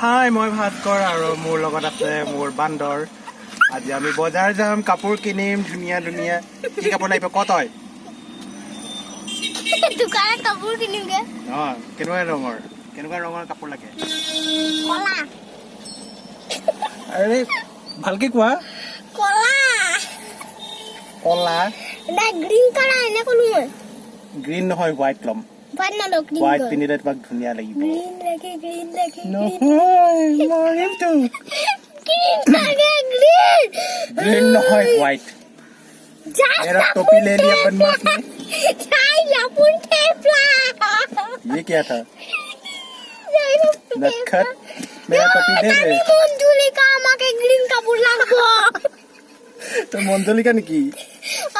হাই মই ভাস্কৰ আৰু মোৰ লগত আছে মোৰ বান্দৰ আজি আমি বজাৰ যাম কাপোৰ কিনিম ধুনীয়া ধুনীয়া কি কাপোৰ লাগিব ক তই দোকানত কাপোৰ কিনিমগে কেনেকুৱা ৰঙৰ কাপোৰ লাগে কলা আৰে ভালকে কোৱা কলা না গ্ৰীন কালাৰ এনে কলো মই গ্ৰীন নহয় হোৱাইট লম হোৱাইট পিন্ধিলে তোমাক ধুনীয়া লাগিব গ্ৰীন লাগে নহয় মৰিমটো ग्रीन নহয় হোয়াইট मेरा टोपी ले लिया बदमाश ने ये क्या था नटखट मेरा टोपी दे दे মঞ্জুলিকা আমাকে গ্ৰীন কাপোৰ লাগব তো মঞ্জুলিকা নেকি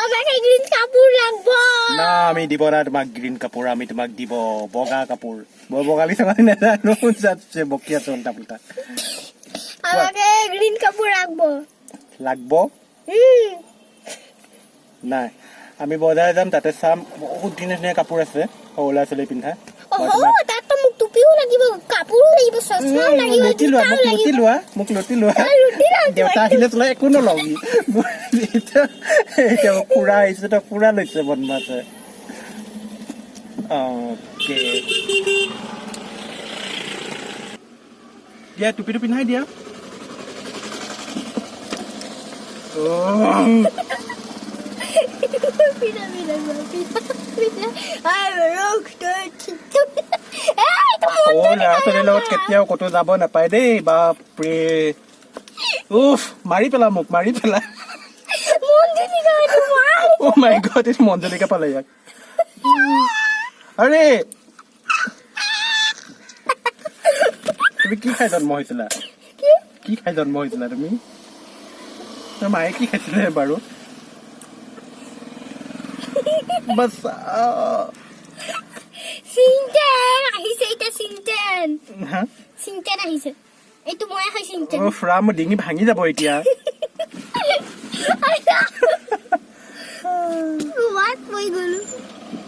আমাকে গ্ৰীন কাপোৰ লাগব না আমি দিব না তোমাক গ্ৰীন কাপোৰ আমি তোমাক দিব বগা কাপোৰ বগালি সগালি নাজানো যাচ্ছে বকিয়া চলটা পুলটা আমাকে গ্ৰীন কাপোৰ লাগব নাই আমি বজাৰ যাম তাতে চাম বহুত ধুনীয়া কাপোৰ আছে সৰুলা চলি পিন্ধা তাতো মোক টুপিও লাগিব কাপোৰো লাগিব চশমা লাগিব মোক লতি লোৱা দেউতা আহিলে তোলা একো নলগি এতিয়া খুৰা আহিছে তো খুৰা লৈছে বদমাছে অকে দিয়া টুপিটো পিন্ধাই দিয়া লগত কেতিয়াও ক'তো যাব নাপায় দেই বাপৰে উফ মাৰি পেলা মোক মাৰি পেলা অ' মাই গড এই মঞ্জুলিকা পালে ইয়াক আৰে তুমি কি খাই জন্ম হৈছিলা তুমি তোৰ মায়ে কি খাইছিলে বাৰু বাস সিনটেন আহিছে এটা সিনটেন আহিছে এইটো মই খাই সিনটেন ও ফ্ৰাম ডিঙি ভাঙি যাব এতিয়া what মই গলো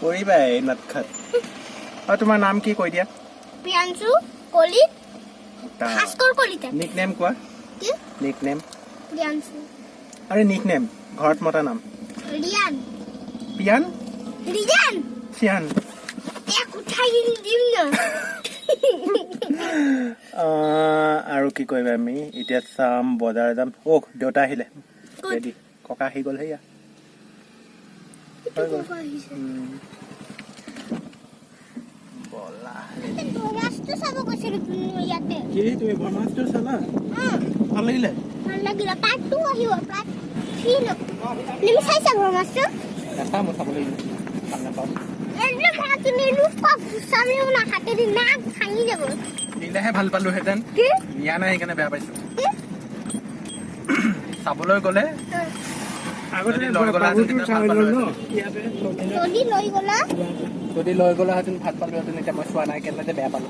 কৰিবাই নটখট আৰু তোমাৰ নাম কি কৈ দিয়া প্ৰিয়াংশু কলিত ভাস্কৰ কলিতা নিকনেম কোৱা কি নিকনেম প্ৰিয়াংশু আৰে নিকনেম ঘৰত মতা নাম ৰিয়ান পিয়ান ৰিয়ান চিয়ান এক উঠাই দিম না আৰু কি কৰিবা আমি এতিয়া চাম বজাৰ যাম অ দেউতা আহিলে ৰেডি ককা আহি গ'ল হেয়া বলা ৰাস্তা চাব গৈছিলো ইয়াতে কি তুমি ব্ৰহ্মাস্ত্ৰ চালা ভাল লাগিলে পাৰ্ট 2 আহিব পাৰ্ট 3 তুমি চাইছা ব্ৰহ্মাস্ত্ৰ এটা মই চাব লাগিব ভাল নাপাওঁ দিলেহে ভাল পালোহেঁতেন নিয়া নাই সেইকাৰণে বেয়া পাইছো চাবলৈ গ'লে আগতে লৈ গ'লাহেঁতেন ভাত পালোহেঁতেন এতিয়া মই চোৱা নাই কেনেকৈ বেয়া পালো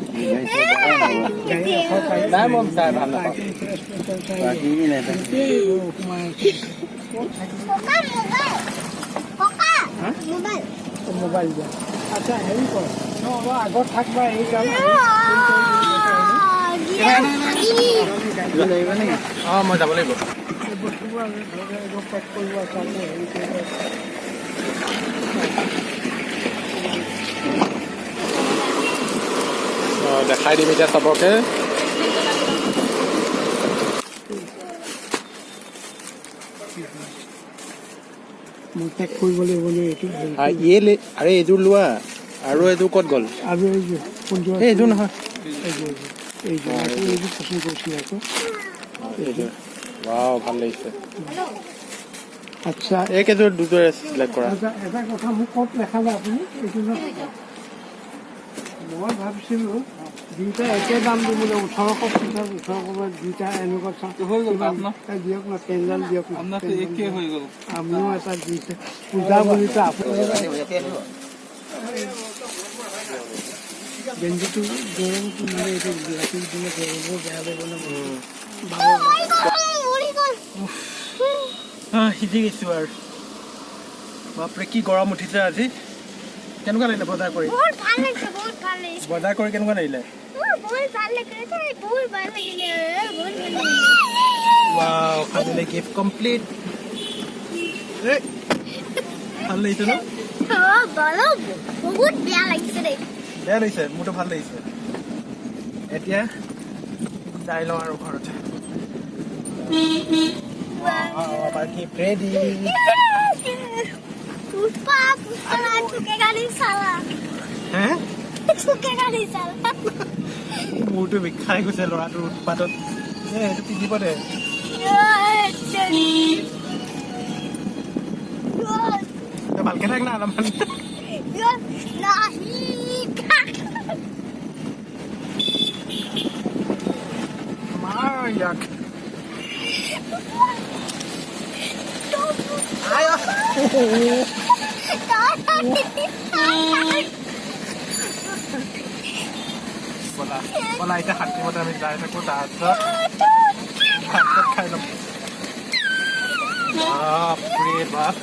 নাই মই চাই ভাল নাপাওঁ মোবাইল দিয়া আচ্ছা হেৰি কৰ আগত থাকবা এই কাম মই যাব লাগিব দেখাই দিম এতিয়া চবকে আৰে এইযোৰ লোৱা আৰু এইযোৰ ক'ত গ'ল এইযোৰ নহয় ভাল লাগিছে আচ্ছা এইকেইযোৰ দুযোৰে চিলেক্ট কৰা এটা কথা মোক ক'ত দেখালে আপুনি মই ভাবিছিলোঁ দুইটা একে দাম দিবলৈ 1850 দুইটা এনেকুৱা দিয়ক না পেঞ্জাল দিয়ক একে হৈ গ'ল আমিও এটা দিছে পূজা বুলিতো গেঞ্জিটো গৰমটো মানে এইটো ৰাতি দিনে গৰমো বেয়া লাগিব সিজি গৈছোঁ আৰু বাপৰে কি গৰম উঠিছে আজি কেনেকুৱা লাগিলে বজাৰ কৰি বজাৰ কৰি কেনেকুৱা লাগিলে बहुत बार लगे थे बहुत बार लगे बहुत बार Wow, finally gift complete. Hey, ভাল লাগিছে ন? हाँ बोलो बहुत बेया लगे रे বেয়া লাগিছে মোৰতো ভাল লাগিছে এতিয়া যাই লওঁ আৰু ঘৰত আমাৰ gift ready. पुष्पा पुष्पा छुकेगा नहीं साला হে छुकेगा नहीं साला মোৰতো বিষাই গৈছে ল'ৰাটোৰ উৎপাতত এইটো পিন্ধিব দে তই ভালকে থাক না অলপমান মাৰ ইয়াক আয়া বলা বলা এতিয়া হাতীমতে আমি যাই থাকোঁ তাৰপিছত ভাত চাত খাই ল'ম বাপৰে বাপ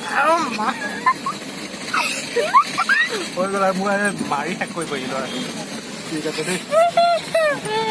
হৈ গ'ল আৰু মোক মাৰি শেষ কৰিব এই ল'ৰাটো ঠিক আছে দেই